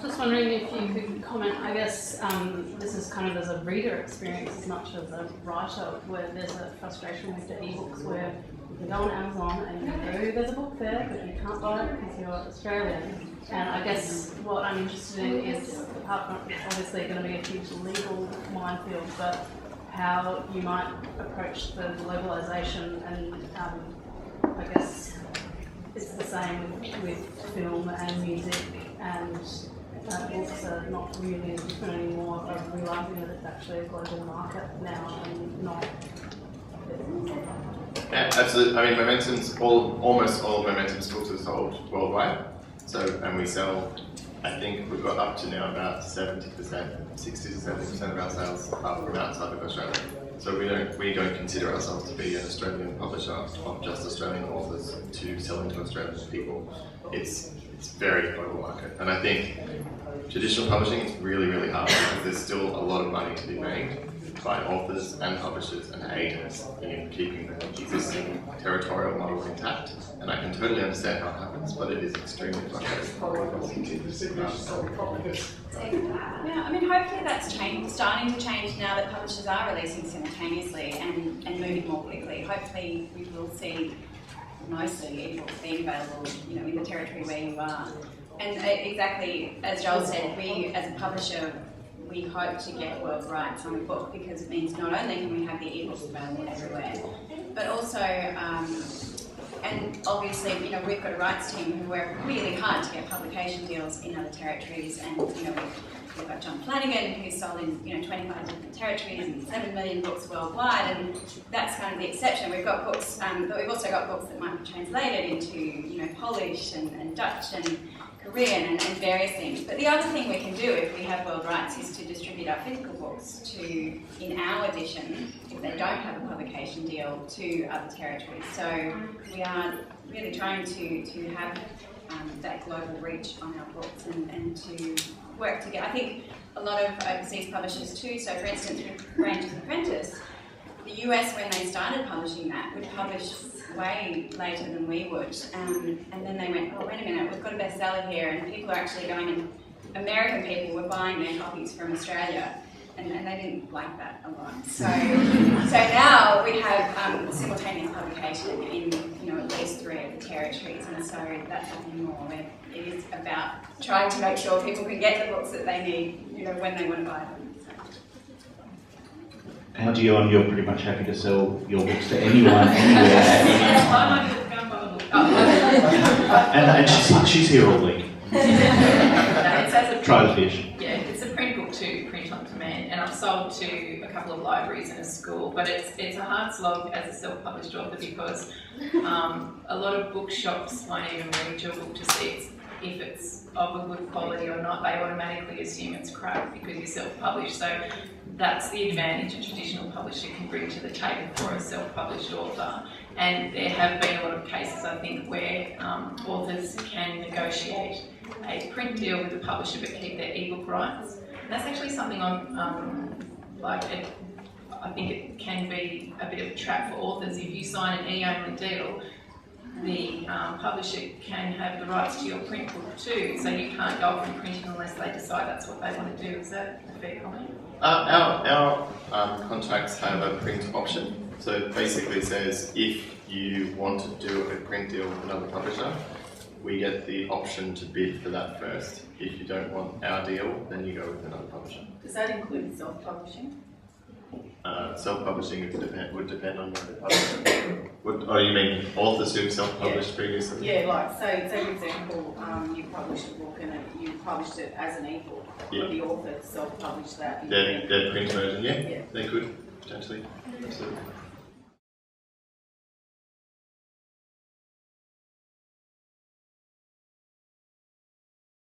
Just wondering if you could comment, I guess this is kind of as a reader experience as much as a writer, where there's a frustration with the ebooks where you can go on Amazon and you know there's a book there, but you can't buy it because you're Australian. And I guess what I'm interested in is, apart from it's obviously going to be a huge legal minefield, but how you might approach the globalisation, and I guess it's the same with film and music, and books are not really different anymore, of realising that it's actually a global market now and not. Yeah, absolutely. I mean, almost all Momentum's books are sold worldwide. So, and we sell, I think we've got up to now about 70%, 60 to 70% of our sales are from outside of Australia. So we don't consider ourselves to be an Australian publisher of just Australian authors to selling to Australian people. It's very global market, and I think traditional publishing is really, really hard because there's still a lot of money to be made by authors and publishers and agents in keeping the existing territorial model intact. And I can totally understand how it happens, but it is extremely frustrating. Yeah, I mean, hopefully that's starting to change now that publishers are releasing simultaneously and moving more quickly. Hopefully we will see mostly ebooks being available, in the territory where you are. And exactly as Joel said, we as a publisher, we hope to get world rights on a book, because it means not only can we have the ebooks available everywhere, but also, and obviously, we've got a rights team who work really hard to get publication deals in other territories, and we've got John Flanagan, who's sold in 25 different territories and 7 million books worldwide, and that's kind of the exception. We've got books, but we've also got books that might be translated into Polish and Dutch and Korean and various things. But the other thing we can do if we have world rights is to distribute our physical books in our edition, if they don't have a publication deal, to other territories. So we are really trying to have that global reach on our books and to work together. I think a lot of overseas publishers too, so for instance with Ranger's Apprentice, the US, when they started publishing that, would publish way later than we would, and then they went, oh wait a minute, we've got a bestseller here, and people are actually going, and American people were buying their copies from Australia, and they didn't like that a lot. So now we have simultaneous publication in at least 3 of the territories, and so that's happening more. It is about trying to make sure people can get the books that they need, when they want to buy them. How do you, and you're pretty much happy to sell your books to anyone, anywhere. And she's here all week. Try the fish. Yeah, it's a print book to print on demand, and I've sold to a couple of libraries and a school, but it's a hard slog as a self-published author, because a lot of bookshops won't even read your book to see if it's of a good quality or not. They automatically assume it's crap because you're self-published. So that's the advantage a traditional publisher can bring to the table for a self-published author. And there have been a lot of cases, I think, where authors can negotiate a print deal with the publisher but keep their ebook rights. And that's actually something I think it can be a bit of a trap for authors. If you sign an e-only deal, the publisher can have the rights to your print book too, so you can't go off and print it unless they decide that's what they want to do. Is that a fair comment? Our contracts have a print option, so it basically says if you want to do a print deal with another publisher, we get the option to bid for that first. If you don't want our deal, then you go with another publisher. Does that include self-publishing? Self-publishing would depend on the publisher. You mean authors who've self-published previously? Yeah, say for example, you published a book and you published it as an ebook. Yeah. The author self-published that. Their print version, yeah, they could potentially, absolutely.